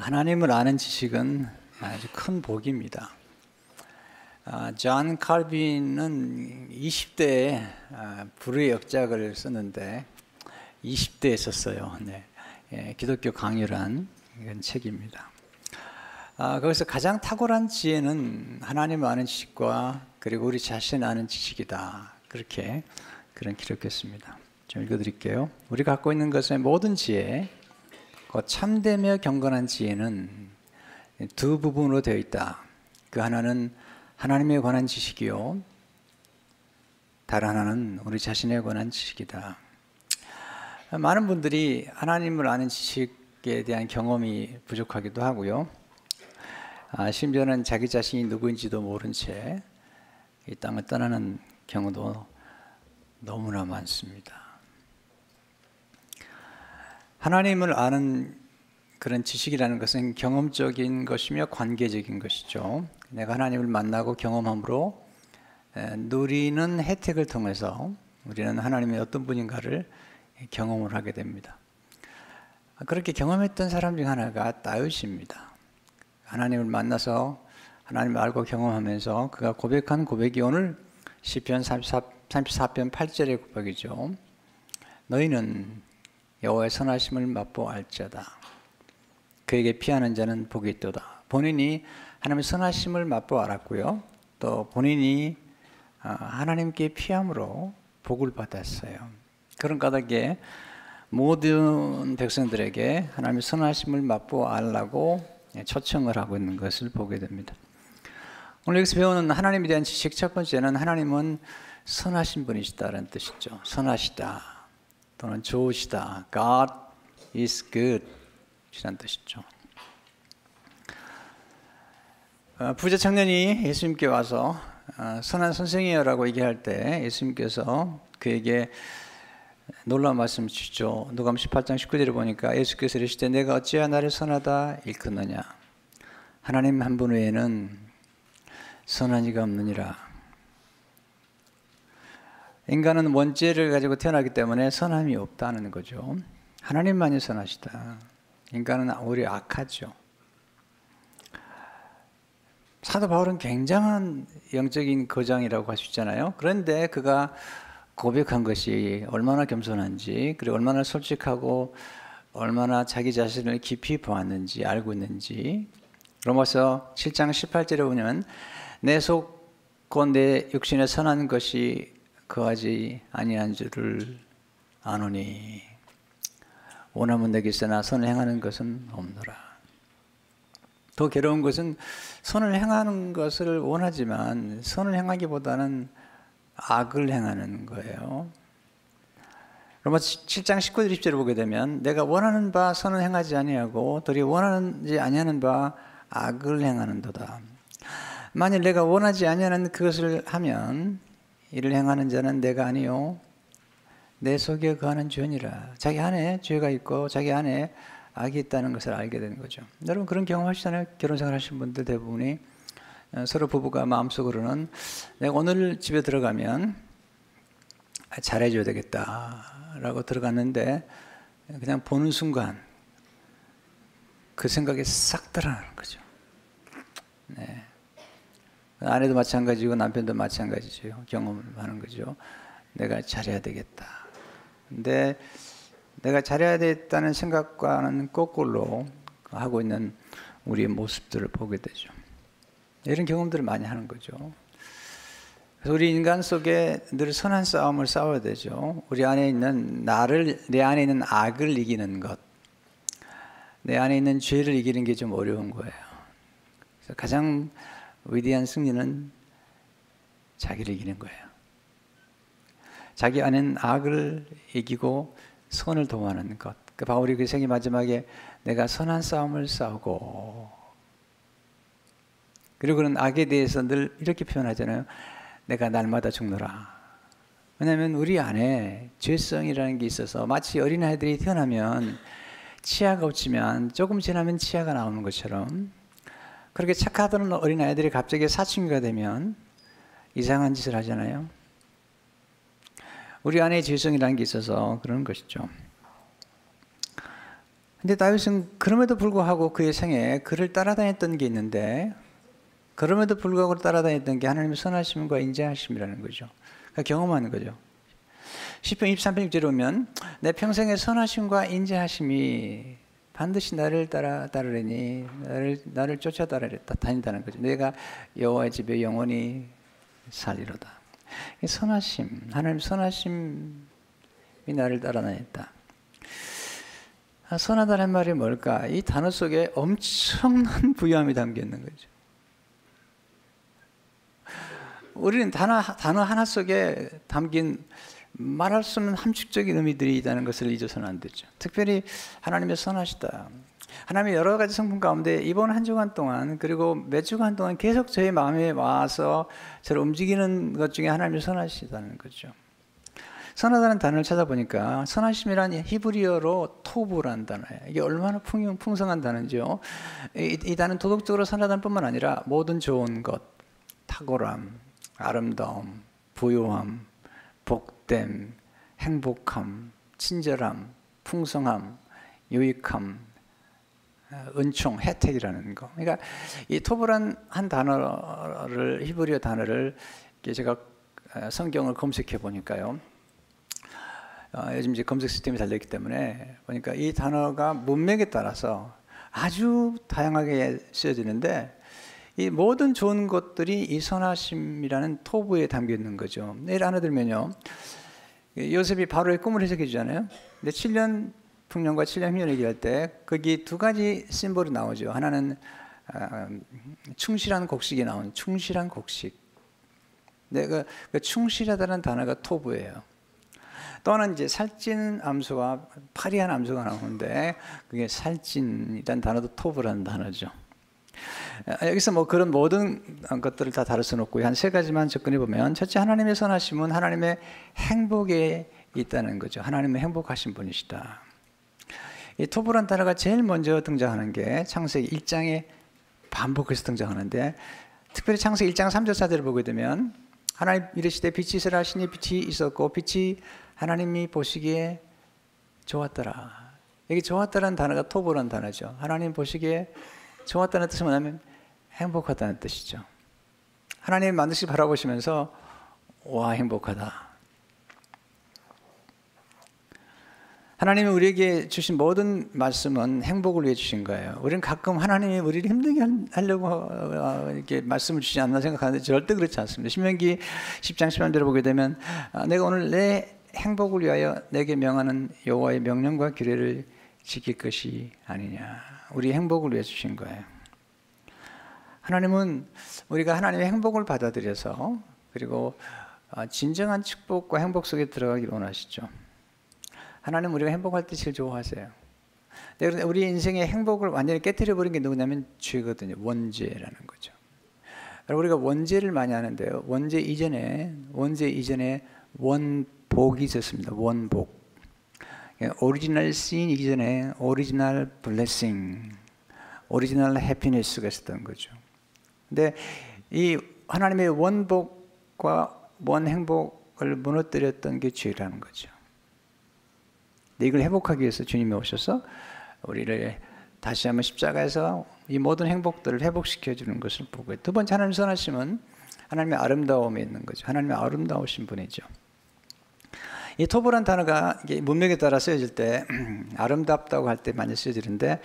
하나님을 아는 지식은 아주 큰 복입니다. 존 칼빈은 20대에 불의 역작을 썼는데 20대에 썼어요. 네. 기독교 강렬한 이런 책입니다. 거기서 가장 탁월한 지혜는 하나님을 아는 지식과 그리고 우리 자신을 아는 지식이다. 그런 기록했습니다. 좀 읽어드릴게요. 우리가 갖고 있는 것의 모든 지혜, 그 참되며 경건한 지혜는 두 부분으로 되어 있다. 그 하나는 하나님에 관한 지식이요, 다른 하나는 우리 자신에 관한 지식이다. 많은 분들이 하나님을 아는 지식에 대한 경험이 부족하기도 하고요. 심지어는 자기 자신이 누구인지도 모른 채 이 땅을 떠나는 경우도 너무나 많습니다. 하나님을 아는 그런 지식이라는 것은 경험적인 것이며 관계적인 것이죠. 내가 하나님을 만나고 경험함으로 누리는 혜택을 통해서 우리는 하나님이 어떤 분인가를 경험을 하게 됩니다. 그렇게 경험했던 사람 중 하나가 다윗입니다. 하나님을 만나서 하나님을 알고 경험하면서 그가 고백한 고백이 오늘 시편 34편 8절의 고백이죠. 너희는 여호와의 선하심을 맛보알지어다. 그에게 피하는 자는 복이 있도다. 본인이 하나님의 선하심을 맛보 알았고요. 또 본인이 하나님께 피함으로 복을 받았어요. 그런 까닭에 모든 백성들에게 하나님의 선하심을 맛보 알라고 초청을 하고 있는 것을 보게 됩니다. 오늘 여기서 배우는 하나님에 대한 지식 첫 번째는 하나님은 선하신 분이시다라는 뜻이죠. 선하시다 또는 좋으시다. God is good 이라는 뜻이죠. 부자 청년이 예수님께 와서 선한 선생이여 라고 얘기할 때 예수님께서 그에게 놀라운 말씀 주시죠. 누가복음 18장 19절에 보니까 예수께서 이르시되 내가 어찌하여 나를 선하다 일컫느냐. 하나님 한 분 외에는 선한 이가 없느니라. 인간은 원죄를 가지고 태어나기 때문에 선함이 없다는 거죠. 하나님만이 선하시다. 인간은 오히려 악하죠. 사도 바울은 굉장한 영적인 거장이라고 할 수 있잖아요. 그런데 그가 고백한 것이 얼마나 겸손한지, 그리고 얼마나 솔직하고 얼마나 자기 자신을 깊이 보았는지 알고 있는지. 로마서 7장 18절에 보면 내 속 곧 내 육신에 선한 것이 거하지 아니한 줄을 아노니 원하면 내게 있으나 선을 행하는 것은 없노라. 더 괴로운 것은 선을 행하는 것을 원하지만 선을 행하기보다는 악을 행하는 거예요. 로마서 7장 19절 20절을 보게 되면 내가 원하는 바 선을 행하지 아니하고 도리어 원하지 아니하는 바 악을 행하는도다. 만일 내가 원하지 아니하는 그것을 하면 이를 행하는 자는 내가 아니요 내 속에 거하는 죄니라. 자기 안에 죄가 있고 자기 안에 악이 있다는 것을 알게 되는 거죠. 여러분 그런 경험하시잖아요. 결혼생활 하신 분들 대부분이 서로 부부가 마음속으로는 내가 오늘 집에 들어가면 잘해줘야 되겠다라고 들어갔는데 그냥 보는 순간 그 생각이 싹 드러나는 거죠. 네. 아내도 마찬가지고 남편도 마찬가지죠. 경험을 하는 거죠. 내가 잘해야 되겠다. 근데 내가 잘해야 되겠다는 생각과는 거꾸로 하고 있는 우리의 모습들을 보게 되죠. 이런 경험들을 많이 하는 거죠. 그래서 우리 인간 속에 늘 선한 싸움을 싸워야 되죠. 우리 안에 있는 내 안에 있는 악을 이기는 것, 내 안에 있는 죄를 이기는 게 좀 어려운 거예요. 그래서 가장 위대한 승리는 자기를 이기는 거예요. 자기 안에는 악을 이기고 선을 도모하는 것. 바울이 그 생의 마지막에 내가 선한 싸움을 싸우고, 그리고 그런 악에 대해서 늘 이렇게 표현하잖아요. 내가 날마다 죽노라. 왜냐하면 우리 안에 죄성이라는 게 있어서 마치 어린아이들이 태어나면 치아가 없지만 조금 지나면 치아가 나오는 것처럼 그렇게 착하던 어린아이들이 갑자기 사춘기가 되면 이상한 짓을 하잖아요. 우리 안에 죄성이라는 게 있어서 그런 것이죠. 근데 다윗은 그럼에도 불구하고 그의 생에 그를 따라다녔던 게 있는데, 그럼에도 불구하고 따라다녔던 게 하나님의 선하심과 인자하심이라는 거죠. 그러니까 경험하는 거죠. 시편 23편 6절에 보면 내 평생의 선하심과 인자하심이 반드시 나를 따르려니 나를 쫓아 다닌다는 거죠. 내가 여호와의 집에 영원히 살리로다. 이 선하심, 하나님 선하심이 나를 따라다녔다. 선하다는 말이 뭘까? 이 단어 속에 엄청난 부유함이 담겨 있는 거죠. 우리는 단어 하나 속에 담긴 말할 수 없는 함축적인 의미들이 있다는 것을 잊어서는 안 되죠. 특별히 하나님의 선하시다. 하나님의 여러 가지 성품 가운데 이번 한 주간 동안, 그리고 몇 주간 동안 계속 저희 마음에 와서 저를 움직이는 것 중에 하나님의 선하시다는 거죠. 선하다는 단어를 찾아보니까 선하심이란 히브리어로 토브라는 단어예요. 이게 얼마나 풍성한 단어인지요. 이 단어는 도덕적으로 선하다는 뿐만 아니라 모든 좋은 것, 탁월함, 아름다움, 부요함, 복됨, 행복함, 친절함, 풍성함, 유익함, 은총, 혜택이라는 거. 그러니까 이 토브란 한 단어를, 히브리어 단어를 제가 성경을 검색해 보니까요. 요즘 이제 검색 시스템이 달려있기 때문에 보니까 이 단어가 문맥에 따라서 아주 다양하게 쓰여지는데, 이 모든 좋은 것들이 이 선하심이라는 토부에 담겨 있는 거죠. 예를 하나 들면요, 요셉이 바로의 꿈을 해석해 주잖아요. 근데 7년 풍년과 7년 희년 얘기할 때 거기 두 가지 심볼이 나오죠. 하나는 충실한 곡식이 나오는 충실한 곡식. 근데 그 충실하다는 단어가 토부예요. 또 하나는 이제 살찐 암소와 파리한 암소가 나오는데 그게 살찐이라는 단어도 토부라는 단어죠. 여기서 뭐 그런 모든 것들을 다 다룰 수는 없고요. 한 세 가지만 접근해 보면, 첫째, 하나님의 선하심은 하나님의 행복에 있다는 거죠. 하나님의 행복하신 분이시다. 이 토부란 단어가 제일 먼저 등장하는 게 창세기 1장에 반복해서 등장하는데, 특별히 창세기 1장 3절 4절을 보게 되면 하나님 이르시되 빛이 있으라 하시니 빛이 있었고 빛이 하나님이 보시기에 좋았더라. 여기 좋았다는 단어가 토부란 단어죠. 하나님 보시기에 좋았다는 뜻은 뭐냐면 행복하다는 뜻이죠. 하나님 만드시 바라보시면서 와, 행복하다. 하나님이 우리에게 주신 모든 말씀은 행복을 위해 주신 거예요. 우리는 가끔 하나님이 우리를 힘들게 하려고 이렇게 말씀을 주지 않나 생각하는데 절대 그렇지 않습니다. 신명기 10장 10절을 보게 되면 내가 오늘 내 행복을 위하여 내게 명하는 여호와의 명령과 규례를 지킬 것이 아니냐. 우리 행복을 위해 주신 거예요. 하나님은 우리가 하나님의 행복을 받아들여서, 그리고 진정한 축복과 행복 속에 들어가기를 원하시죠. 하나님은 우리가 행복할 때 제일 좋아하세요. 그런데 우리 인생의 행복을 완전히 깨뜨려 버린 게 누구냐면 죄거든요. 원죄라는 거죠. 우리가 원죄를 많이 하는데요. 원죄 이전에 원복이 있었습니다. 원복. 오리지널 신 이전에 오리지널 블레싱, 오리지널 해피니스가 있었던 거죠. 근데 이 하나님의 원복과 원행복을 무너뜨렸던 게 죄라는 거죠. 근데 이걸 회복하기 위해서 주님이 오셔서 우리를 다시 한번 십자가에서 이 모든 행복들을 회복시켜 주는 것을 보고, 두 번째 하나님의 선하심은 하나님의 아름다움에 있는 거죠. 하나님의 아름다우신 분이죠. 이 토부란 단어가 문맥에 따라 쓰여질 때 아름답다고 할 때 많이 쓰여지는데,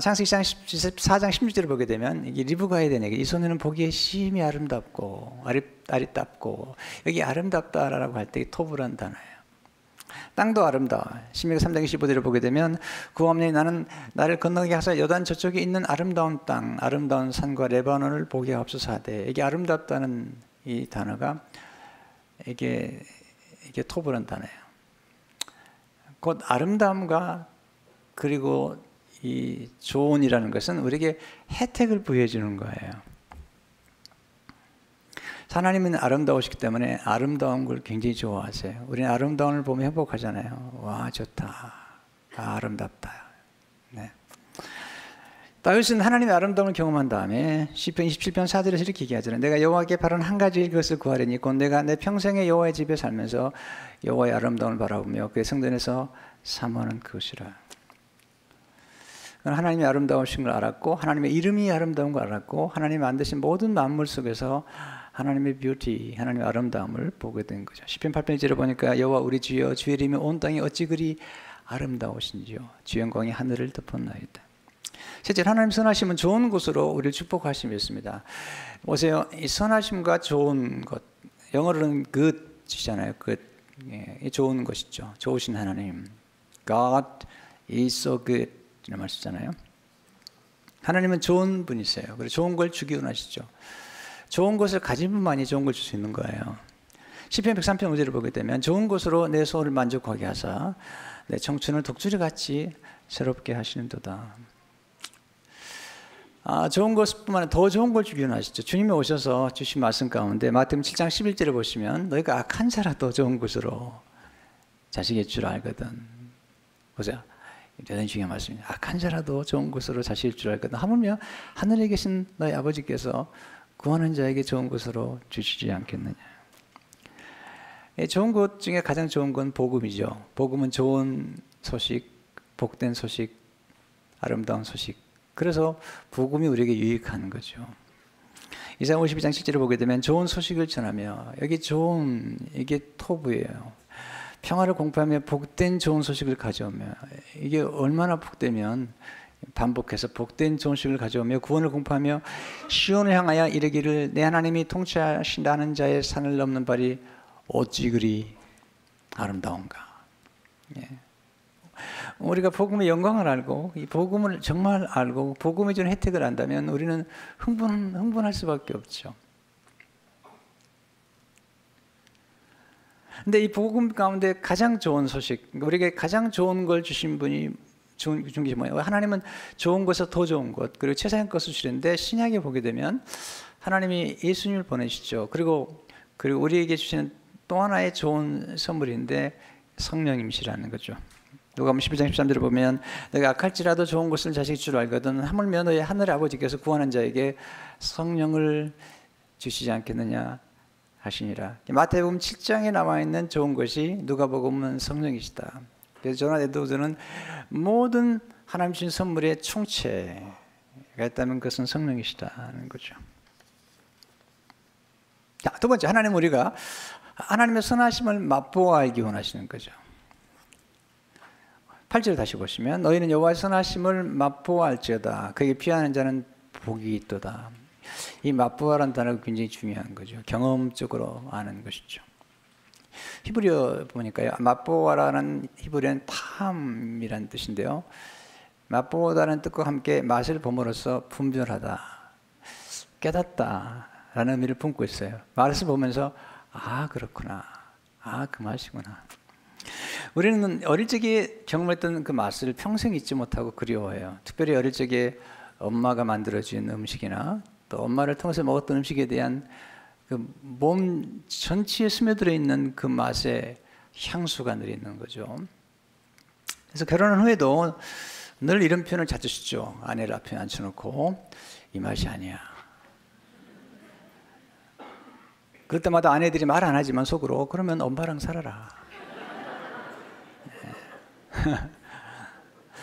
창세기 4장 16절을 보게 되면 이게 리브가에 대한 얘기, 이 소녀는 보기에 심히 아름답고 아리답고, 여기 아름답다라고 할 때 토부란 단어예요. 땅도 아름다워. 신명기 3장 25절을 보게 되면 구원이 나는 나를 건너게 하사 여단 저쪽에 있는 아름다운 땅, 아름다운 산과 레바논을 보게 하옵소서 하되, 이게 아름답다는 이 단어가 이게 토부란 단어예요. 곧 아름다움과 그리고 이 조언이라는 것은 우리에게 혜택을 부여해 주는 거예요. 하나님은 아름다우시기 때문에 아름다운 걸 굉장히 좋아하세요. 우리는 아름다움을 보면 행복하잖아요. 와, 좋다. 아름답다. 네. 다윗은 하나님의 아름다움을 경험한 다음에 시편 27편 4절에서 이렇게 얘기하잖아요. 내가 여호와께 바라는 한 가지 것을 구하려니 곧 내가 내 평생에 여호와의 집에 살면서 여호와의 아름다움을 바라보며 그의 성전에서 사모하는 그것이라. 하나님의 아름다우신 걸 알았고 하나님의 이름이 아름다운 걸 알았고 하나님이 만드신 모든 만물 속에서 하나님의 뷰티, 하나님의 아름다움을 보게 된 거죠. 시편 8편 1절에 보니까 여호와 우리 주여 주의 이름이 온 땅에 어찌 그리 아름다우신지요. 주 영광이 하늘을 덮었나이다. 실제 하나님 선하심은 좋은 곳으로 우리를 축복하심이었습니다. 보세요. 이 선하심과 좋은 것, 영어로는 good이잖아요. good. 예, 좋은 것이죠. 좋으신 하나님. God is so good 이런 말 쓰잖아요. 하나님은 좋은 분이세요. 그리고 좋은 걸 주기 원하시죠. 좋은 것을 가진 분만이 좋은 걸 줄 수 있는 거예요. 시편 103편 5절을 보게 되면 좋은 것으로 내 소원을 만족하게 하사 내 청춘을 독수리같이 새롭게 하시는도다. 좋은 것뿐만 아니라 더 좋은 걸 주기 원하시죠. 주님이 오셔서 주신 말씀 가운데 마태복음 7장 11절을 보시면 너희가 악한 자라 더 좋은 것으로 자식의 줄 알거든. 보세요. 대단히 중요한 말씀입니다. 악한 자라도 좋은 것으로 자식일 줄 알거든. 하물며 하늘에 계신 너희 아버지께서 구하는 자에게 좋은 것으로 주시지 않겠느냐. 좋은 것 중에 가장 좋은 건 복음이죠. 복음은 좋은 소식, 복된 소식, 아름다운 소식. 그래서 복음이 우리에게 유익한 거죠. 이사야 52장 7절을 보게 되면 좋은 소식을 전하며 여기 좋은, 이게 토부예요. 평화를 공포하며 복된 좋은 소식을 가져오며 이게 얼마나 복되면 반복해서 복된 좋은 소식을 가져오며 구원을 공포하며 시온을 향하여 이르기를 내 하나님이 통치하신다는 자의 산을 넘는 발이 어찌 그리 아름다운가. 예. 우리가 복음의 영광을 알고 이 복음을 정말 알고 복음이 주는 혜택을 안다면 우리는 흥분할 수밖에 없죠. 근데 이 복음 가운데 가장 좋은 소식, 우리에게 가장 좋은 걸 주신 분이 준 게 뭐예요? 하나님은 좋은 것에서 더 좋은 것, 그리고 최상의 것을 주시는데 신약에 보게 되면 하나님이 예수님을 보내시죠. 그리고 우리에게 주시는 또 하나의 좋은 선물인데 성령님이시라는 거죠. 누가복음 11장 13절을 보면 내가 악할지라도 좋은 것을 자식일 줄 알거든 하물며 너희 하늘 아버지께서 구하는 자에게 성령을 주시지 않겠느냐 하시니라. 마태복음 7장에 나와 있는 좋은 것이 누가복음은 성령이시다. 그래서 저나 에드워즈는 모든 하나님 주신 선물의 총체가 있다면 그것은 성령이시다는 거죠. 자, 두 번째, 하나님 우리가 하나님의 선하심을 맛보아 알기 원하시는 거죠. 8절 다시 보시면 너희는 여호와의 선하심을 맛보아 알지어다. 그에게 피하는 자는 복이 있도다. 이 맛보아라는 단어가 굉장히 중요한 거죠. 경험적으로 아는 것이죠. 히브리어 보니까요. 맛보아라는 히브리어는 탐이라는 뜻인데요. 맛보다는 뜻과 함께 맛을 봄으로써 분별하다, 깨닫다라는 의미를 품고 있어요. 맛을 보면서 아 그렇구나, 아 그 맛이구나. 우리는 어릴 적에 경험했던 그 맛을 평생 잊지 못하고 그리워해요. 특별히 어릴 적에 엄마가 만들어준 음식이나 또 엄마를 통해서 먹었던 음식에 대한 그 몸 전체에 스며들어 있는 그 맛의 향수가 늘 있는 거죠. 그래서 결혼한 후에도 늘 이런 표현을 자주 쓰죠. 아내를 앞에 앉혀놓고 이 맛이 아니야. 그럴 때마다 아내들이 말 안 하지만 속으로 그러면 엄마랑 살아라.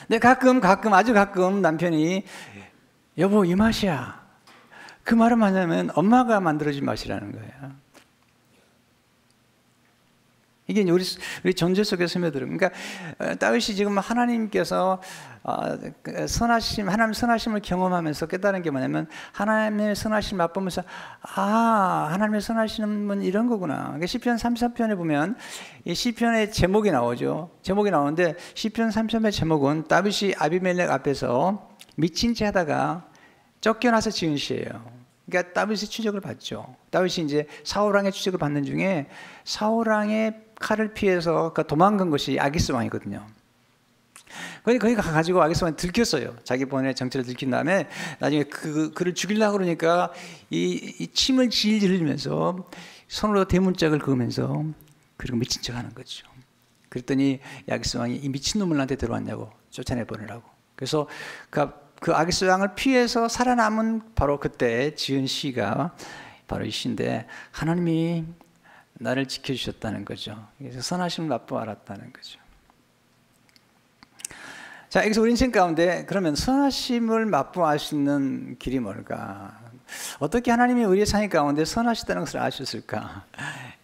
근데 가끔 아주 가끔 남편이 여보 이 맛이야. 그 말은 뭐냐면 엄마가 만들어준 맛이라는 거예요. 이게 우리 존재 속에 스며들어요. 그러니까 다윗이 지금 하나님께서 하나님 선하심을 경험하면서 깨달은 게 뭐냐면 하나님의 선하심을 맛보면서 하나님의 선하심은 이런 거구나. 그러니까 시편 33편에 보면 이 시편의 제목이 나오죠. 제목이 나오는데 시편 33편의 제목은 다윗이 아비멜렉 앞에서 미친 채 하다가 쫓겨나서 지은 시예요. 그러니까 다윗이 추적을 받죠. 다윗이 이제 사울왕의 추적을 받는 중에 사울왕의 칼을 피해서 도망간 것이 아기스 왕이거든요. 거기 가가지고 아기스 왕이 들켰어요. 자기 본의 정체를 들킨 다음에 나중에 그를 죽이려고 그러니까 이 침을 질질 흘리면서 손으로 대문짝을 그으면서 그리고 미친 척 하는 거죠. 그랬더니 아기스 왕이 이 미친놈을 나한테 들어왔냐고 쫓아내보내라고. 그래서 그 아기스 왕을 피해서 살아남은 바로 그때 지은 시가 바로 이 시인데 하나님이 나를 지켜주셨다는 거죠. 그래서 선하심을 맛보아 알았다는 거죠. 자, 여기서 우리 인생 가운데 그러면 선하심을 맛보아 알 수 있는 길이 뭘까? 어떻게 하나님이 우리의 삶 가운데 선하시다는 것을 아셨을까?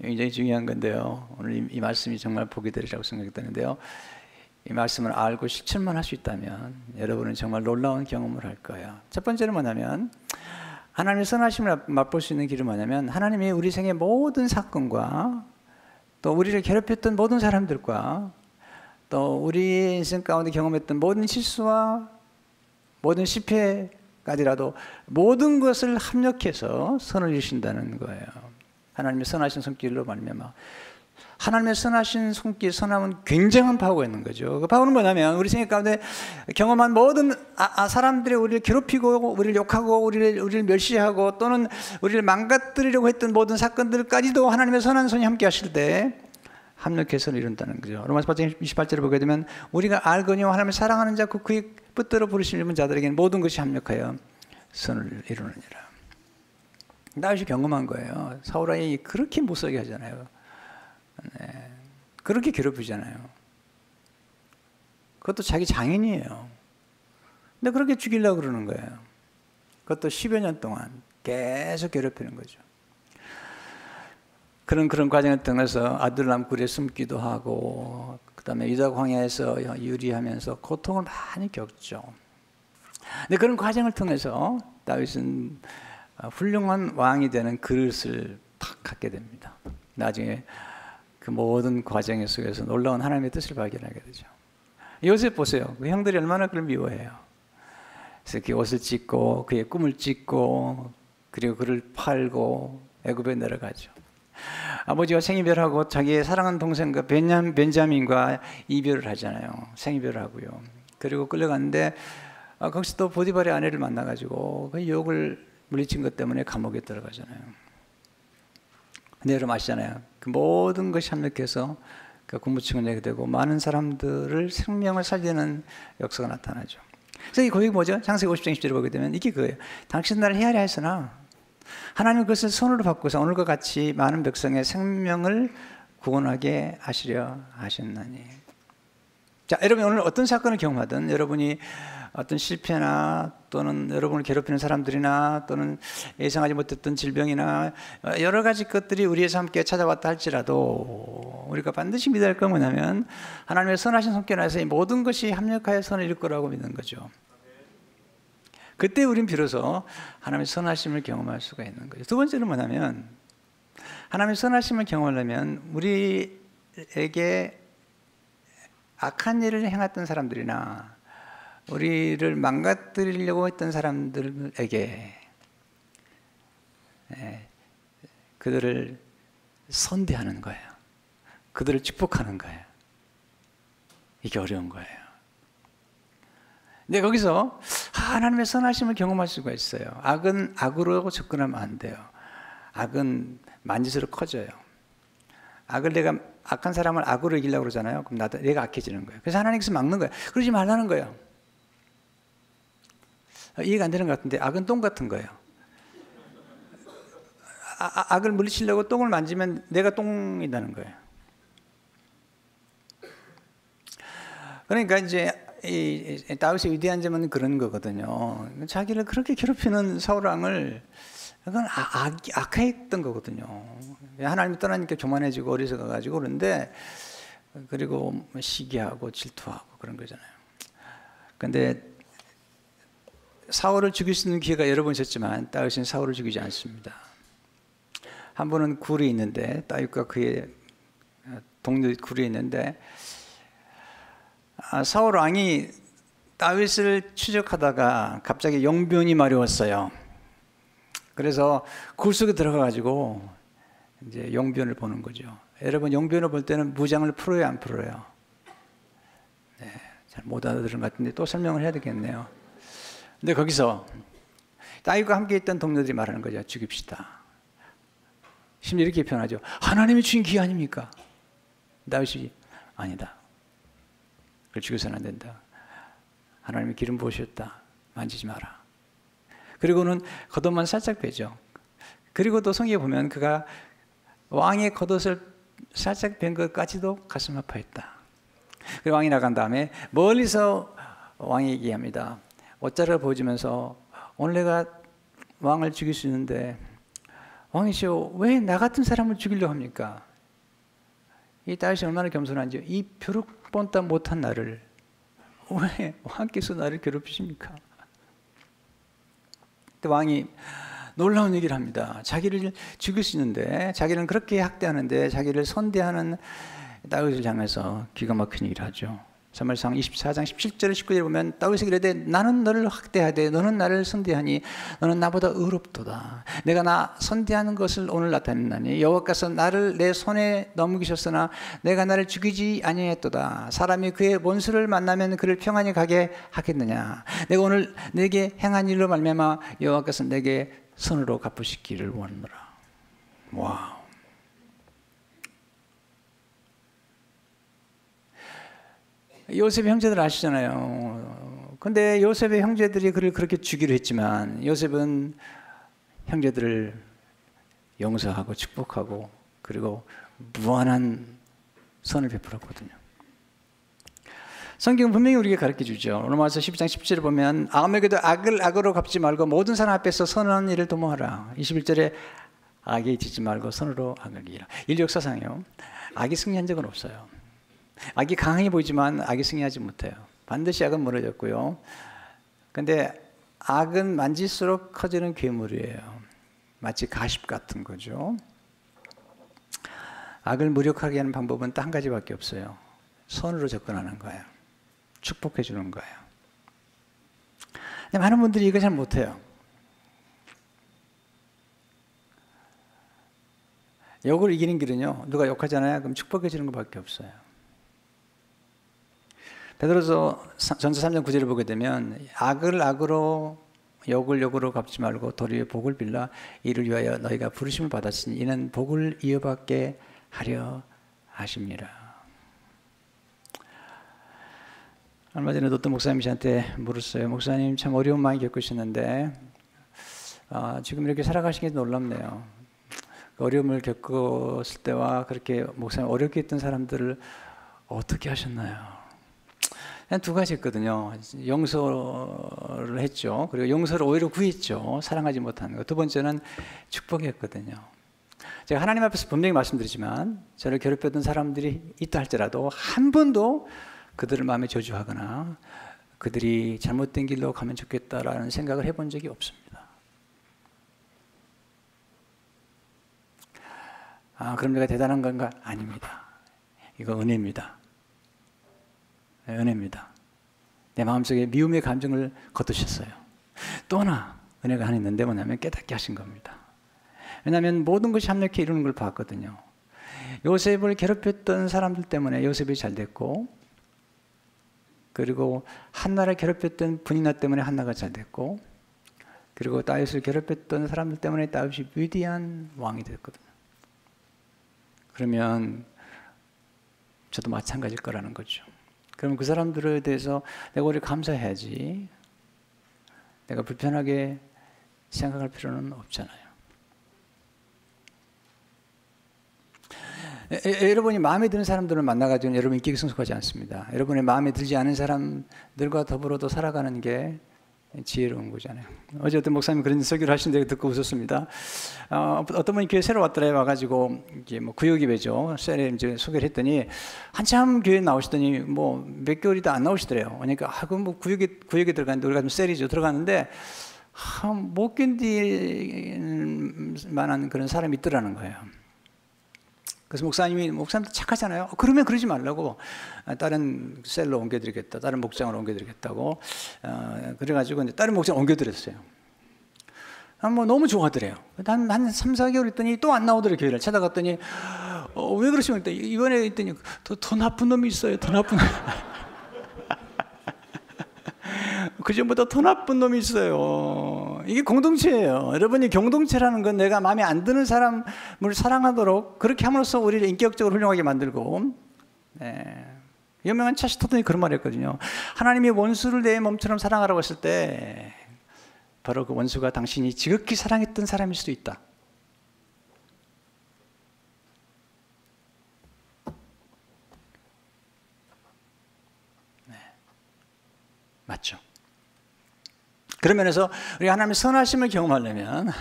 굉장히 중요한 건데요. 오늘 이 말씀이 정말 복이 되리라고 생각했는데요. 이 말씀을 알고 실천만 할 수 있다면 여러분은 정말 놀라운 경험을 할 거예요. 첫 번째는 뭐냐면 하나님의 선하심을 맛볼 수 있는 길은 뭐냐면 하나님이 우리 생의 모든 사건과 또 우리를 괴롭혔던 모든 사람들과 또 우리 인생 가운데 경험했던 모든 실수와 모든 실패까지라도 모든 것을 합력해서 선을 이루신다는 거예요. 하나님의 선하신 손길로 말미암아 하나님의 선하신 손길, 선함은 굉장한 파워가 있는 거죠. 그 파워는 뭐냐면 우리 생애 가운데 경험한 모든 사람들이 우리를 괴롭히고 우리를 욕하고 우리를 멸시하고 또는 우리를 망가뜨리려고 했던 모든 사건들까지도 하나님의 선한 손이 함께 하실 때 합력해서 이룬다는 거죠. 로마서 8장 28절을 보게 되면 우리가 알거니와 하나님을 사랑하는 자 그의 뜻대로 부르시는 자들에게는 모든 것이 합력하여 선을 이루느니라. 다윗이 경험한 거예요. 사울 왕이 그렇게 못살게 하잖아요. 네. 그렇게 괴롭히잖아요. 그것도 자기 장인이에요. 근데 그렇게 죽이려고 그러는 거예요. 그것도 10여 년 동안 계속 괴롭히는 거죠. 그런 과정을 통해서 아둘람 굴에 숨기도 하고 그 다음에 유다 광야에서 유리하면서 고통을 많이 겪죠. 근데 그런 과정을 통해서 다윗은 훌륭한 왕이 되는 그릇을 탁 갖게 됩니다. 나중에 그 모든 과정 속에서 놀라운 하나님의 뜻을 발견하게 되죠. 요셉 보세요. 그 형들이 얼마나 그를 미워해요. 그래서 그 옷을 찢고 그의 꿈을 찢고 그리고 그를 팔고 애굽에 내려가죠. 아버지가 생이별하고 자기의 사랑하는 동생과 벤자민과 이별을 하잖아요. 생이별을 하고요. 그리고 끌려갔는데 거기서 또 보디발의 아내를 만나가지고 그 유혹을 물리친 것 때문에 감옥에 들어가잖아요. 근데 여러분 아시잖아요. 그 모든 것이 합력해서 그 군무침을 내게 되고 많은 사람들을 생명을 살리는 역사가 나타나죠. 그래서 이 고백이 뭐죠? 창세기 50장 10절을 보게 되면 이게 그거예요. 당신 나를 헤아려 하였으나 하나님은 그것을 손으로 바꾸사 오늘과 같이 많은 백성의 생명을 구원하게 하시려 하셨나니. 자, 여러분 오늘 어떤 사건을 경험하든 여러분이 어떤 실패나 또는 여러분을 괴롭히는 사람들이나 또는 예상하지 못했던 질병이나 여러 가지 것들이 우리의 삶에 찾아왔다 할지라도 우리가 반드시 믿어야 할 건 뭐냐면 하나님의 선하신 손길 안에서 이 모든 것이 합력하여 선을 이룰 거라고 믿는 거죠. 그때 우린 비로소 하나님의 선하심을 경험할 수가 있는 거죠. 두 번째는 뭐냐면 하나님의 선하심을 경험하려면 우리에게 악한 일을 행했던 사람들이나 우리를 망가뜨리려고 했던 사람들에게 그들을 선대하는 거예요. 그들을 축복하는 거예요. 이게 어려운 거예요. 근데 거기서 하나님의 선하심을 경험할 수가 있어요. 악은 악으로 접근하면 안 돼요. 악은 만지수로 커져요. 악한 사람을 악으로 이기려고 그러잖아요. 그럼 내가 악해지는 거예요. 그래서 하나님께서 막는 거예요. 그러지 말라는 거예요. 이해가 안 되는 것 같은데 악은 똥 같은 거예요. 악을 물리치려고 똥을 만지면 내가 똥이라는 거예요. 그러니까 이제 다윗의 위대한 점은 그런 거거든요. 자기를 그렇게 괴롭히는 사울 왕을 그건 악했던 거거든요. 하나님이 떠나니까 교만해지고 어리석어가지고 그런데 그리고 시기하고 질투하고 그런 거잖아요. 그런데 사울을 죽일 수 있는 기회가 여러 번 있었지만 다윗은 사울을 죽이지 않습니다. 한 번은 굴이 있는데 다윗과 그의 동료 굴이 있는데 사울 왕이 다윗을 추적하다가 갑자기 용변이 마려웠어요. 그래서 굴 속에 들어가가지고 이제 용변을 보는 거죠. 여러분 용변을 볼 때는 무장을 풀어요, 안 풀어요? 네, 잘 못 알아들은 것 같은데 또 설명을 해야 되겠네요. 근데 거기서 다윗과 함께 있던 동료들이 말하는 거죠. 죽입시다. 심지어 이렇게 표현하죠. 하나님이 주신 기회 아닙니까? 다윗이 아니다. 그걸 죽여서는 안 된다. 하나님이 기름 부으셨다. 만지지 마라. 그리고는 겉옷만 살짝 빼죠. 그리고 또 성경에 보면 그가 왕의 겉옷을 살짝 뺀 것까지도 가슴 아파했다. 그리고 왕이 나간 다음에 멀리서 왕이 얘기합니다. 옷자락을 보여주면서 오늘 내가 왕을 죽일 수 있는데 왕이시여 왜 나 같은 사람을 죽이려고 합니까? 이 다윗이 얼마나 겸손한지 이 벼룩본따 못한 나를 왜 왕께서 나를 괴롭히십니까? 그때 왕이 놀라운 얘기를 합니다. 자기를 죽일 수 있는데 자기는 그렇게 학대하는데 자기를 선대하는 다윗을 향해서 기가 막힌 얘기를 하죠. 사무엘상 24장 17절 19절에 보면 다윗이 이르되 나는 너를 학대하되 너는 나를 선대하니 너는 나보다 의롭도다. 내가 나 선대하는 것을 오늘 나타냈나니 여호와께서 나를 내 손에 넘기셨으나 내가 나를 죽이지 아니했도다. 사람이 그의 원수를 만나면 그를 평안히 가게 하겠느냐. 내가 오늘 내게 행한 일로 말미암아 여호와께서 내게 선으로 갚으시기를 원하노라. 와우. 요셉의 형제들 아시잖아요. 근데 요셉의 형제들이 그를 그렇게 죽이려 했지만 요셉은 형제들을 용서하고 축복하고 그리고 무한한 선을 베풀었거든요. 성경은 분명히 우리에게 가르쳐주죠. 로마서 12장 10절에 보면 아무에게도 악을 악으로 갚지 말고 모든 사람 앞에서 선한 일을 도모하라. 21절에 악에 지지 말고 선으로 악을 이기라. 인류 역사상에요, 악이 승리한 적은 없어요. 악이 강하게 보이지만 악이 승리하지 못해요. 반드시 악은 무너졌고요. 근데 악은 만질수록 커지는 괴물이에요. 마치 가십 같은 거죠. 악을 무력하게 하는 방법은 딱 한 가지밖에 없어요. 선으로 접근하는 거예요. 축복해 주는 거예요. 근데 많은 분들이 이거 잘 못해요. 욕을 이기는 길은요, 누가 욕하잖아요. 그럼 축복해 주는 것밖에 없어요. 베드로서 전서 3장 9절을 보게 되면 악을 악으로 욕을 욕으로 갚지 말고 도리어 복을 빌라 이를 위하여 너희가 부르심을 받았으니 이는 복을 이어받게 하려 하십니다. 얼마 전에 어떤 목사님이 저한테 물었어요. 목사님 참 어려움 많이 겪으시는데 지금 이렇게 살아가시는 게 놀랍네요. 어려움을 겪었을 때와 그렇게 목사님 어렵게 했던 사람들을 어떻게 하셨나요? 그냥 두 가지 했거든요. 용서를 했죠. 그리고 용서를 오히려 구했죠. 사랑하지 못하는 것. 두 번째는 축복했거든요. 제가 하나님 앞에서 분명히 말씀드리지만 저를 괴롭혔던 사람들이 있다 할지라도 한 번도 그들을 마음에 저주하거나 그들이 잘못된 길로 가면 좋겠다라는 생각을 해본 적이 없습니다. 그럼 내가 대단한 건가? 아닙니다. 이거 은혜입니다. 은혜입니다. 내 마음속에 미움의 감정을 거두셨어요. 또 하나 은혜가 하나 있는데 뭐냐면 깨닫게 하신 겁니다. 왜냐하면 모든 것이 합력해 이루는 걸 봤거든요. 요셉을 괴롭혔던 사람들 때문에 요셉이 잘 됐고, 그리고 한나를 괴롭혔던 분이나 때문에 한나가 잘 됐고, 그리고 다윗을 괴롭혔던 사람들 때문에 다윗이 위대한 왕이 됐거든요. 그러면 저도 마찬가지일 거라는 거죠. 그럼 그 사람들에 대해서 내가 오히려 감사해야지. 내가 불편하게 생각할 필요는 없잖아요. 여러분이 마음에 드는 사람들을 만나가지고 여러분 인격이 성숙하지 않습니다. 여러분의 마음에 들지 않은 사람들과 더불어도 살아가는 게 지혜로운 거잖아요. 어제 어떤 목사님 그런 설교를 하시는데 듣고 웃었습니다. 어떤 분이 교회 새로 왔더래 와가지고 이게 뭐 구역예배죠. 셀에 이제 소개를 했더니 한참 교회 나오시더니 뭐 몇 개월이다 안 나오시더래요. 그러니까 그럼 뭐 구역에 들어가는데 우리가 좀 셀이죠. 들어가는데 못 견딜 만한 그런 사람이 있더라는 거예요. 그래서 목사님도 착하잖아요. 그러면 그러지 말라고 다른 셀로 옮겨드리겠다, 다른 목장으로 옮겨드리겠다고 그래가지고 이제 다른 목장으로 옮겨드렸어요. 뭐 너무 좋아하더래요. 한 3, 4개월 있더니 또 안 나오더래요. 교회를 찾아갔더니 왜 그러시면 이번에 있더니 더 나쁜 놈이 있어요. 더 나쁜 놈. 그전보다 더 나쁜 놈이 있어요. 이게 공동체예요. 여러분이 공동체라는 건 내가 마음에 안 드는 사람을 사랑하도록 그렇게 함으로써 우리를 인격적으로 훌륭하게 만들고, 유명한 차시토든이 그런 말 했거든요. 하나님이 원수를 내 몸처럼 사랑하라고 했을 때 바로 그 원수가 당신이 지극히 사랑했던 사람일 수도 있다. 그런 면에서 우리 하나님의 선하심을 경험하려면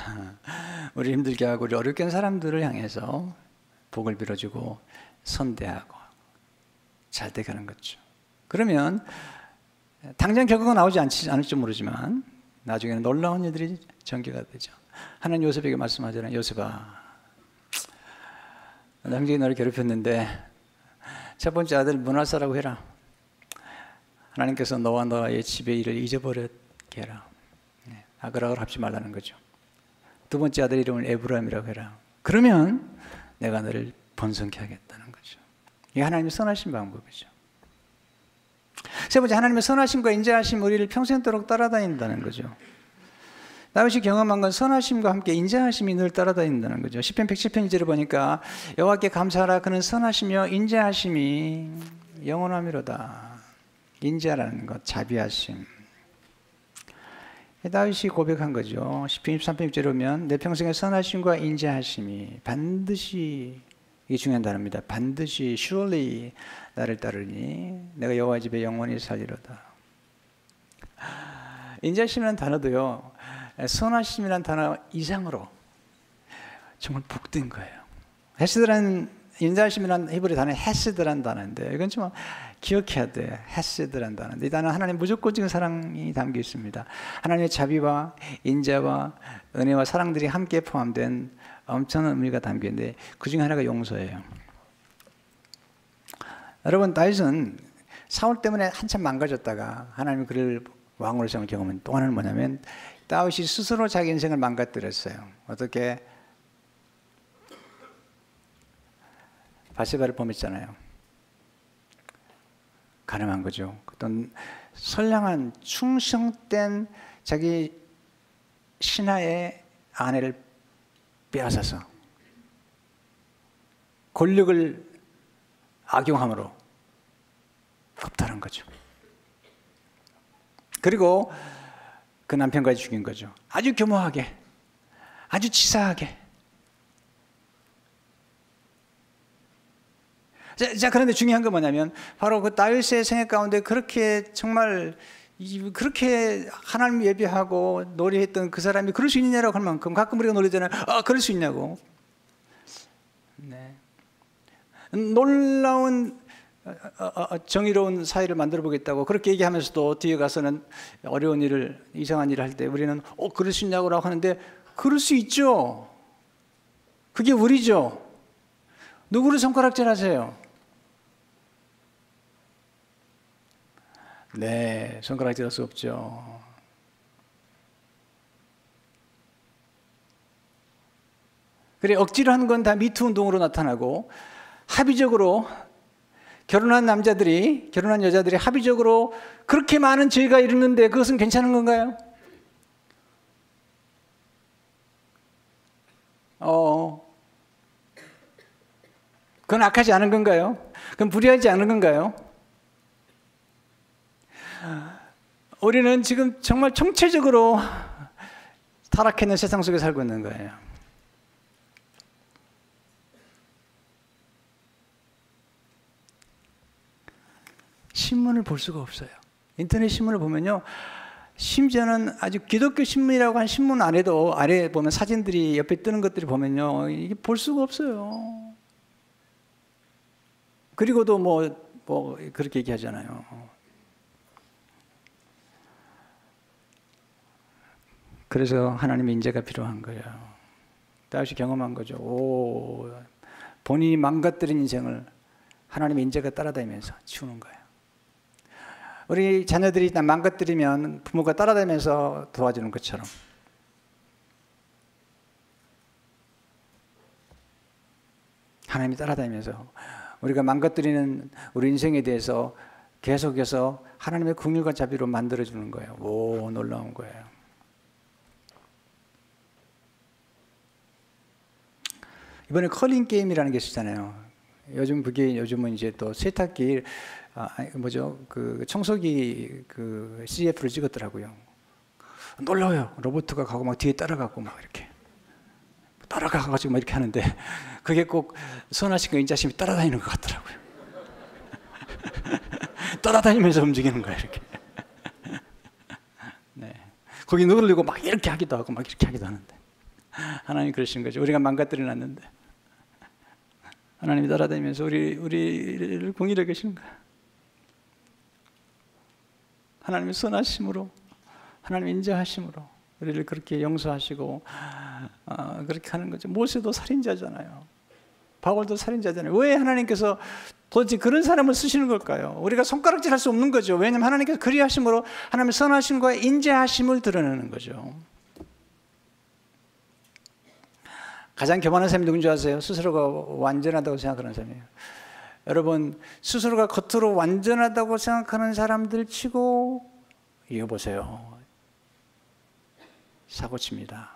우리 힘들게 하고 우리 어렵게 한 사람들을 향해서 복을 빌어주고 선대하고 잘 되게 하는 거죠. 그러면 당장 결과가 나오지 않을지 모르지만 나중에는 놀라운 일들이 전개가 되죠. 하나님 요셉에게 말씀하잖아요. 요셉아, 형제가 너를 괴롭혔는데 첫 번째 아들 므낫세라고 해라. 하나님께서 너와 너의 집의 일을 잊어버렸게 해라. 아그락을 합지 말라는 거죠. 두 번째 아들 이름을 에브라임이라고 해라. 그러면 내가 너를 번성케 하겠다는 거죠. 이게 하나님의 선하신 방법이죠. 세 번째, 하나님의 선하심과 인자하심 우리를 평생도록 따라다닌다는 거죠. 다윗이 경험한 건 선하심과 함께 인자하심이 늘 따라다닌다는 거죠. 시편 110편 2절을 보니까 여호와께 감사하라. 그는 선하시며 인자하심이 영원하미로다. 인자라는 것, 자비하심. 다윗이 고백한 거죠. 시편 23편 6절에 보면 내 평생의 선하심과 인자하심이 반드시, 이게 중요한 단어입니다. 반드시 surely 나를 따르니 내가 여호와 집에 영원히 살리로다. 인자하심이라는 단어도요, 선하심이라는 단어 이상으로 정말 복된 거예요. 헤세드라는, 인자하심이라는 히브리 단어 헤세드라는 단어인데 이건 좀 기억해야 돼. 헤세드라는 단어인데 이 단어는 하나님 무조건적인 사랑이 담겨 있습니다. 하나님의 자비와 인자와 은혜와 사랑들이 함께 포함된 엄청난 의미가 담겨 있는데 그 중에 하나가 용서예요. 여러분, 다윗은 사울 때문에 한참 망가졌다가 하나님이 그를 왕으로 세운 경험은 또 하나는 뭐냐면 다윗이 스스로 자기 인생을 망가뜨렸어요. 어떻게? 바세바를 범했잖아요. 가늠한 거죠. 어떤 선량한 충성된 자기 신하의 아내를 빼앗아서 권력을 악용함으로 겁탈한 거죠. 그리고 그 남편까지 죽인 거죠. 아주 교묘하게, 아주 치사하게. 자, 그런데 중요한 건 뭐냐면 바로 그 다윗의 생애 가운데 그렇게 정말 그렇게 하나님 예배하고 노래했던 그 사람이 그럴 수 있느냐라고 할 만큼 가끔 우리가 노래잖아요. 그럴 수 있냐고. 네. 놀라운 정의로운 사회를 만들어 보겠다고 그렇게 얘기하면서도 뒤에 가서는 어려운 일을, 이상한 일을 할 때 우리는 그럴 수 있냐고 라고 하는데 그럴 수 있죠. 그게 우리죠. 누구를 손가락질 하세요? 네, 손가락질 할 수 없죠. 그래, 억지로 하는 건 다 미투 운동으로 나타나고 합의적으로 결혼한 남자들이, 결혼한 여자들이 합의적으로 그렇게 많은 죄가 이르는데 그것은 괜찮은 건가요? 그건 악하지 않은 건가요? 그건 불의하지 않은 건가요? 우리는 지금 정말 총체적으로 타락했는 세상 속에 살고 있는 거예요. 신문을 볼 수가 없어요. 인터넷 신문을 보면요, 심지어는 아주 기독교 신문이라고 한 신문 안에도 아래에 보면 사진들이 옆에 뜨는 것들이 보면요, 이게 볼 수가 없어요. 그리고도 뭐 그렇게 얘기하잖아요. 그래서 하나님의 인재가 필요한 거예요. 다윗이 경험한 거죠. 본인이 망가뜨린 인생을 하나님의 인재가 따라다니면서 치우는 거예요. 우리 자녀들이 망가뜨리면 부모가 따라다니면서 도와주는 것처럼 하나님이 따라다니면서 우리가 망가뜨리는 우리 인생에 대해서 계속해서 하나님의 긍휼과 자비로 만들어주는 거예요. 놀라운 거예요. 이번에 컬링 게임이라는 게 있었잖아요. 요즘은 이제 또 세탁기, 그 청소기 그 CF를 찍었더라고요. 놀라워요. 로봇가 가고 막 뒤에 따라가고 막 이렇게 따라가가지고 막 이렇게 하는데 그게 꼭 선하심과 인자심이 따라다니는 것 같더라고요. 따라다니면서 움직이는 거예요, 이렇게. 네. 거기 누르려고 막 이렇게 하기도 하고 막 이렇게 하기도 하는데 하나님 그러신 거죠. 우리가 망가뜨려 놨는데 하나님이 따라다니면서 우리를 공일해 계시는 거야. 하나님의 선하심으로, 하나님의 인자하심으로 우리를 그렇게 용서하시고 그렇게 하는 거죠. 모세도 살인자잖아요. 바울도 살인자잖아요. 왜 하나님께서 도대체 그런 사람을 쓰시는 걸까요? 우리가 손가락질 할 수 없는 거죠. 왜냐하면 하나님께서 그리하심으로 하나님의 선하심과 인자하심을 드러내는 거죠. 가장 교만한 사람이 누군지 아세요? 스스로가 완전하다고 생각하는 사람이에요. 여러분, 스스로가 겉으로 완전하다고 생각하는 사람들 치고 이거 보세요. 사고칩니다.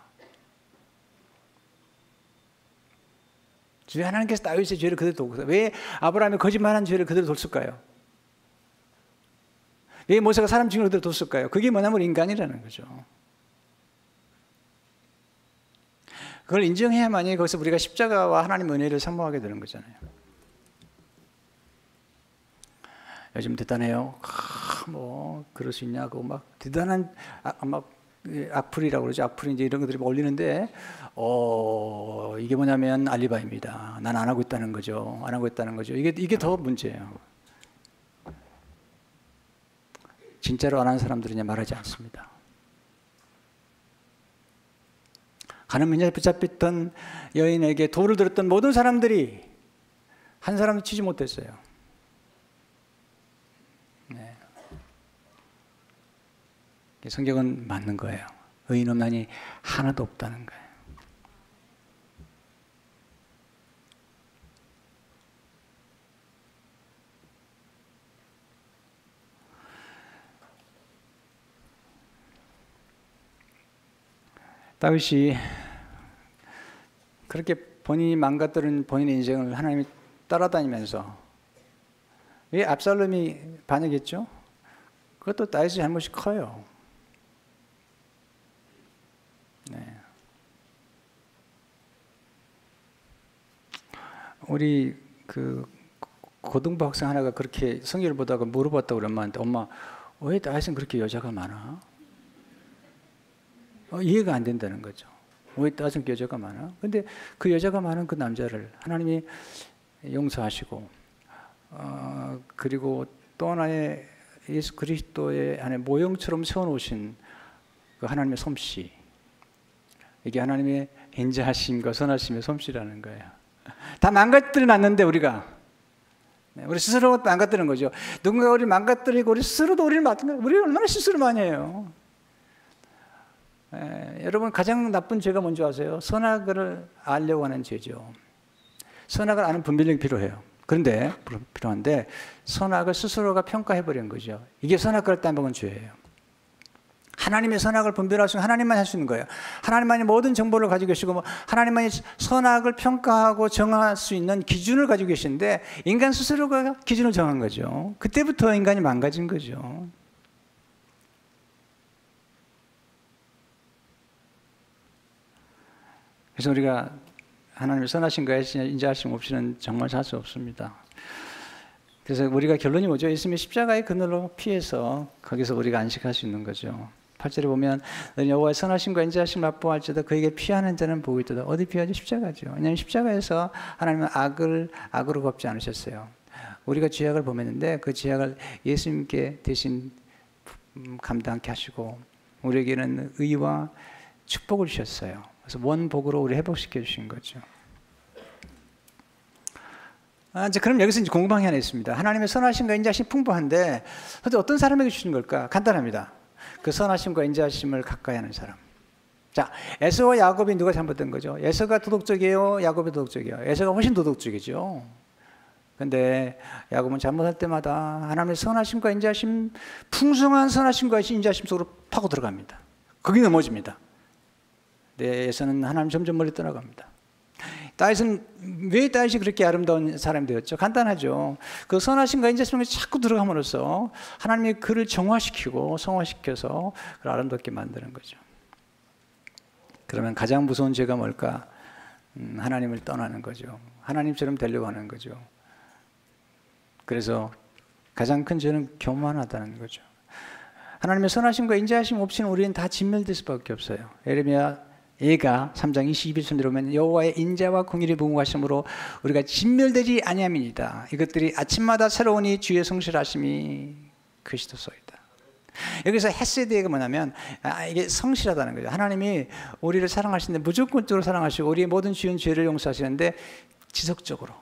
왜 하나님께서 다윗의 죄를 그대로 돌렸어요? 왜 아브라함이 거짓말한 죄를 그대로 뒀을까요? 왜 모세가 사람 증언을 그대로 뒀을까요? 그게 뭐냐면 인간이라는 거죠. 그걸 인정해야만이 거기서 우리가 십자가와 하나님의 은혜를 사모하게 되는 거잖아요. 요즘 대단해요. 뭐 그럴 수 있냐고 막 대단한 막 악플이라고 그러죠. 악플 이제 이런 것들이 올리는데 이게 뭐냐면 알리바입니다. 난 안 하고 있다는 거죠. 안 하고 있다는 거죠. 이게 더 문제예요. 진짜로 안 하는 사람들은 말하지 않습니다. 가는 민자에 붙잡혔던 여인에게 돌을 들었던 모든 사람들이 한 사람도 치지 못했어요. 네. 성경은 맞는 거예요. 의인 없나니 하나도 없다는 거예요. 다윗이 그렇게 본인이 망가뜨린 본인의 인생을 하나님이 따라다니면서 왜 압살롬이 반역했죠? 그것도 다윗의 잘못이 커요. 네. 우리 그 고등부 학생 하나가 그렇게 성경을 보다가 물어봤다고 우리 엄마한테 엄마 왜 다윗은 그렇게 여자가 많아? 이해가 안 된다는 거죠. 왜 다윗은 여자가 많아? 근데 그 여자가 많은 그 남자를 하나님이 용서하시고 그리고 또 하나의 예수 그리스도의 안에 모형처럼 세워놓으신 그 하나님의 솜씨, 이게 하나님의 인자하심과 선하심의 솜씨라는 거예요. 다 망가뜨려 놨는데 우리 스스로 망가뜨리는 거죠. 누군가 우리를 망가뜨리고 우리 스스로도 우리를 망가뜨리는 거예요. 우리 얼마나 실수를 많이 해요. 여러분 가장 나쁜 죄가 뭔지 아세요? 선악을 알려고 하는 죄죠. 선악을 아는 분별력이 필요해요. 그런데 필요한데 선악을 스스로가 평가해버린 거죠. 이게 선악을 따먹은 죄예요. 하나님의 선악을 분별할 수 있는 하나님만 할 수 있는 거예요. 하나님만이 모든 정보를 가지고 계시고 하나님만이 선악을 평가하고 정할 수 있는 기준을 가지고 계시는데 인간 스스로가 기준을 정한 거죠. 그때부터 인간이 망가진 거죠. 그래서 우리가 하나님의 선하심과 인자하심 없이는 정말 살 수 없습니다. 그래서 우리가 결론이 뭐죠? 예수님의 십자가의 그늘로 피해서 거기서 우리가 안식할 수 있는 거죠. 8절에 보면 여호와의 선하심과 인자하심을 맛보할지어다 그에게 피하는 자는 복이 있도다. 어디 피하죠? 십자가죠. 왜냐하면 십자가에서 하나님은 악으로 갚지 않으셨어요. 우리가 죄악을 범했는데 그 죄악을 예수님께 대신 감당케 하시고 우리에게는 의와 축복을 주셨어요. 그래서 원복으로 우리 회복시켜 주신 거죠. 이제 그럼 여기서 이제 궁금한 게 하나 있습니다. 하나님의 선하심과 인자하심 풍부한데 어떤 사람에게 주시는 걸까? 간단합니다. 그 선하심과 인자하심을 가까이 하는 사람. 자, 에서와 야곱이 누가 잘못된 거죠? 에서가 도덕적이에요? 야곱이 도덕적이에요? 에서가 훨씬 도덕적이죠. 근데 야곱은 잘못할 때마다 하나님의 선하심과 인자하심, 풍성한 선하심과 인자하심 속으로 파고 들어갑니다. 거기 넘어집니다. 에서는 하나님 점점 멀리 떠나갑니다. 다윗은 왜 다윗이 그렇게 아름다운 사람이 되었죠? 간단하죠. 그 선하심과 인자심에 자꾸 들어감으로써 하나님이 그를 정화시키고 성화시켜서 그를 아름답게 만드는 거죠. 그러면 가장 무서운 죄가 뭘까? 하나님을 떠나는 거죠. 하나님처럼 되려고 하는 거죠. 그래서 가장 큰 죄는 교만하다는 거죠. 하나님의 선하심과 인자하심 없이는 우리는 다 진멸될 수밖에 없어요. 예레미야 예가 3장 22절 들으면 여호와의 인자와 공의를 무궁하심으로 우리가 진멸되지 아니함이니이다. 이것들이 아침마다 새로우니 주의 성실하심이 그리스도소이다. 여기서 헤세드가 뭐냐면 이게 성실하다는 거죠. 하나님이 우리를 사랑하시는데 무조건적으로 사랑하시고 우리의 모든 지은 죄를 용서하시는데 지속적으로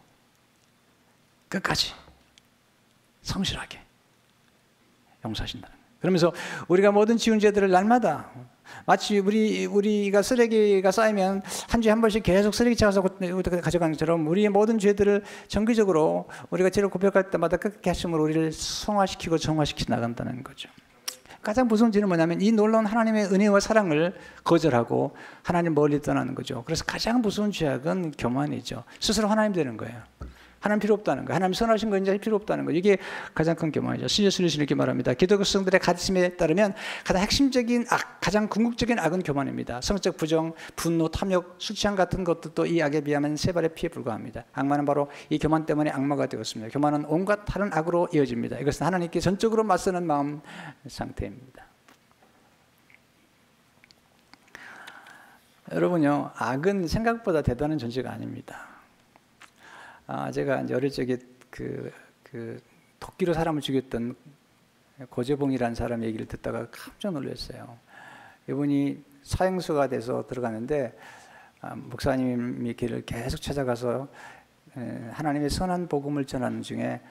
끝까지 성실하게 용서하신다는 거예요. 그러면서 우리가 모든 지은 죄들을 날마다 마치 우리가 쓰레기가 쌓이면 한 주에 한 번씩 계속 쓰레기 찾아서 가져가는 것처럼 우리의 모든 죄들을 정기적으로 우리가 죄를 고백할 때마다 끝까지 하심으로 우리를 성화시키고 정화시켜 나간다는 거죠. 가장 무서운 죄는 뭐냐면 이 놀라운 하나님의 은혜와 사랑을 거절하고 하나님 멀리 떠나는 거죠. 그래서 가장 무서운 죄악은 교만이죠. 스스로 하나님 되는 거예요. 하나님 필요 없다는 거예요. 하나님 선하신 거 인자 필요 없다는 거예요. 이게 가장 큰 교만이죠. C.S. 루이스는 이렇게 말합니다. 기독교 성들의 가르침에 따르면 가장 핵심적인 악, 가장 궁극적인 악은 교만입니다. 성적 부정, 분노, 탐욕, 술 취함 같은 것도 이 악에 비하면 세 발의 피에 불과합니다. 악마는 바로 이 교만 때문에 악마가 되었습니다. 교만은 온갖 다른 악으로 이어집니다. 이것은 하나님께 전적으로 맞서는 마음 상태입니다. 여러분요, 악은 생각보다 대단한 존재가 아닙니다. 제가 이제 어릴 적에 그 도끼로 사람을 죽였던 고재봉이라는 사람 얘기를 듣다가 깜짝 놀랐어요. 이분이 사형수가 돼서 들어가는데 목사님이 길을 계속 찾아가서 하나님의 선한 복음을 전하는 중에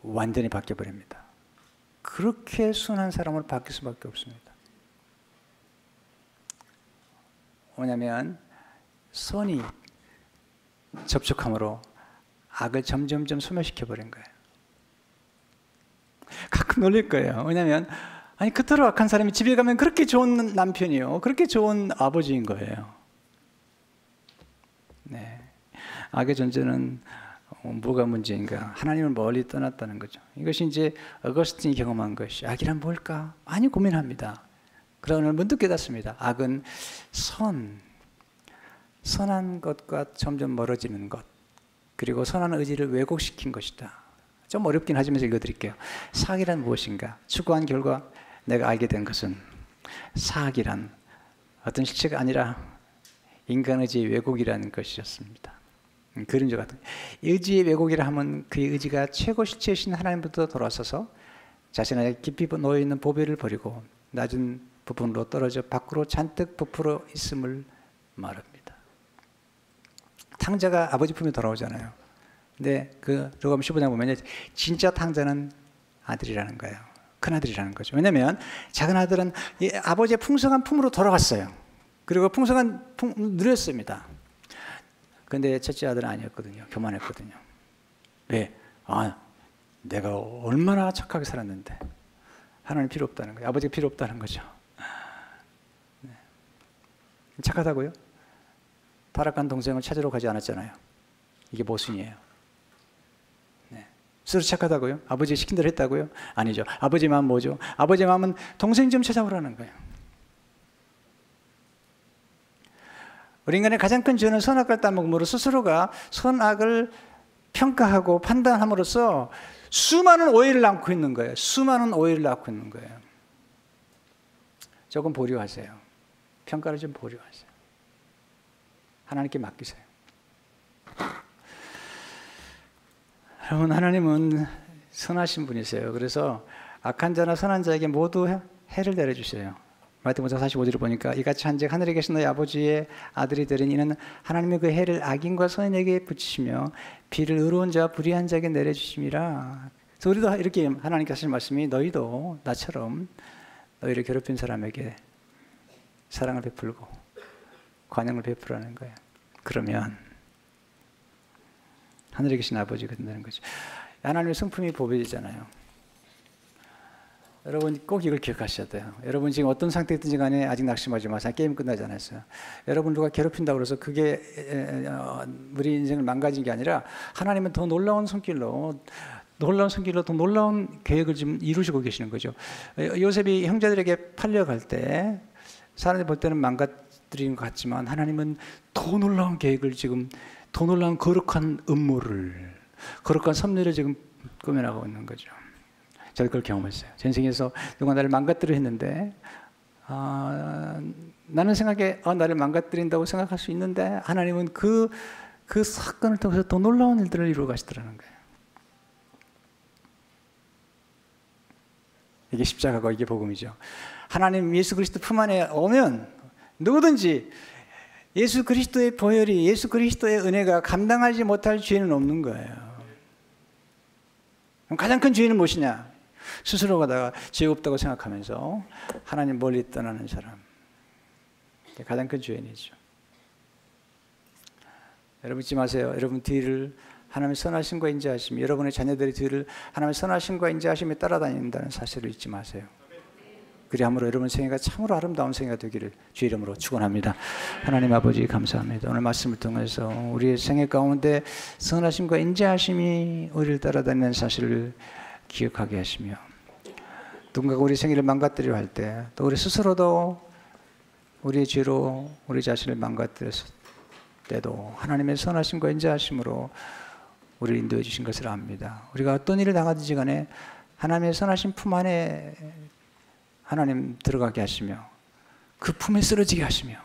완전히 바뀌어 버립니다. 그렇게 순한 사람으로 바뀔 수밖에 없습니다. 뭐냐면 선이 접촉함으로 악을 점점점 소멸시켜버린 거예요. 가끔 놀릴 거예요. 왜냐하면 아니 그토록 악한 사람이 집에 가면 그렇게 좋은 남편이요, 그렇게 좋은 아버지인 거예요. 네, 악의 존재는 뭐가 문제인가? 하나님을 멀리 떠났다는 거죠. 이것이 이제 어거스틴이 경험한 것이 악이란 뭘까? 많이 고민합니다. 그러나 오늘 문득 깨닫습니다. 악은 선한 것과 점점 멀어지는 것, 그리고 선한 의지를 왜곡시킨 것이다. 좀 어렵긴 하지만 읽어드릴게요. 사악이란 무엇인가? 추구한 결과 내가 알게 된 것은 사악이란 어떤 실체가 아니라 인간 의지의 왜곡이라는 것이었습니다. 그림자 같은 의지의 왜곡이라 하면 그의 의지가 최고 실체이신 하나님부터 돌아서서 자신에게 깊이 놓여있는 보배를 버리고 낮은 부분으로 떨어져 밖으로 잔뜩 부풀어 있음을 말합니다. 탕자가 아버지 품에 돌아오잖아요. 근데 그 로마서 15장 보면 진짜 탕자는 아들이라는 거예요. 큰아들이라는 거죠. 왜냐하면 작은 아들은 아버지의 풍성한 품으로 돌아갔어요. 그리고 풍성한 누렸습니다. 그런데 첫째 아들은 아니었거든요. 교만했거든요. 왜? 내가 얼마나 착하게 살았는데 하나님 필요 없다는 거예요. 아버지가 필요 없다는 거죠. 네. 착하다고요? 타락한 동생을 찾으러 가지 않았잖아요. 이게 모순이에요. 네. 스스로 착하다고요? 아버지 시킨 대로 했다고요? 아니죠. 아버지 마음 뭐죠? 아버지 마음은 동생 좀 찾아오라는 거예요. 우리 인간의 가장 큰 죄는 선악을 따먹음으로 스스로가 선악을 평가하고 판단함으로써 수많은 오해를 낳고 있는 거예요. 수많은 오해를 낳고 있는 거예요. 조금 보류하세요. 평가를 좀 보류하세요. 하나님께 맡기세요. 여러분, 하나님은 선하신 분이세요. 그래서 악한 자나 선한 자에게 모두 해를 내려주세요. 마태복음 45절을 보니까 이같이 한즉 하늘에 계신 너희 아버지의 아들이 되린 이는 하나님의 그 해를 악인과 선인에게 붙이시며 비를 의로운 자와 불의한 자에게 내려주심이라. 그래서 우리도 이렇게 하나님께 하신 말씀이 너희도 나처럼 너희를 괴롭힌 사람에게 사랑을 베풀고 관용을 베풀라는 거예요. 그러면 하늘에 계신 아버지가 된다는 거죠. 하나님의 성품이 보배이잖아요. 여러분 꼭 이걸 기억하셔야 돼요. 여러분 지금 어떤 상태든지 간에 아직 낙심하지 마세요. 게임 끝나지 않았어요. 여러분 누가 괴롭힌다고 해서 그게 우리 인생을 망가진 게 아니라 하나님은 더 놀라운 손길로 더 놀라운 계획을 지금 이루시고 계시는 거죠. 요셉이 형제들에게 팔려갈 때 사람들이 볼 때는 망가뜨린 것 같지만 하나님은 더 놀라운 계획을 지금 더 놀라운 거룩한 음모를 거룩한 섭리를 지금 꾸며나가고 있는 거죠. 저도 그걸 경험했어요. 전생에서 누가 나를 망가뜨려 했는데 나는 생각에 나를 망가뜨린다고 생각할 수 있는데 하나님은 그 사건을 통해서 더 놀라운 일들을 이루어 가시더라는 거예요. 이게 십자가고 이게 복음이죠. 하나님 예수 그리스도 품 안에 오면 누구든지 예수 그리스도의 보혈이, 예수 그리스도의 은혜가 감당하지 못할 죄는 없는 거예요. 그럼 가장 큰 죄는 무엇이냐? 스스로 가다가 죄 없다고 생각하면서 하나님 멀리 떠나는 사람. 가장 큰 죄인이죠. 여러분 잊지 마세요. 여러분 뒤를 하나님의 선하심과 인자하심, 여러분의 자녀들의 뒤를 하나님의 선하심과 인자하심에 따라다닌다는 사실을 잊지 마세요. 그리함으로 여러분 생애가 참으로 아름다운 생애가 되기를 주 이름으로 축원합니다. 하나님 아버지 감사합니다. 오늘 말씀을 통해서 우리의 생애 가운데 선하심과 인자하심이 우리를 따라다니는 사실을 기억하게 하시며 누군가가 우리 생애를 망가뜨려 할 때 또 우리 스스로도 우리의 죄로 우리 자신을 망가뜨렸을 때도 하나님의 선하심과 인자하심으로 우리를 인도해 주신 것을 압니다. 우리가 어떤 일을 당하든지 간에 하나님의 선하신 품 안에 하나님 들어가게 하시며 그 품에 쓰러지게 하시며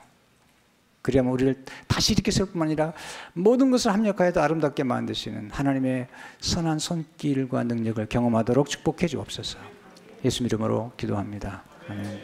그리하면 우리를 다시 일으켜 세울 뿐만 아니라 모든 것을 합력하여도 아름답게 만드시는 하나님의 선한 손길과 능력을 경험하도록 축복해 주옵소서. 예수 이름으로 기도합니다. 아멘.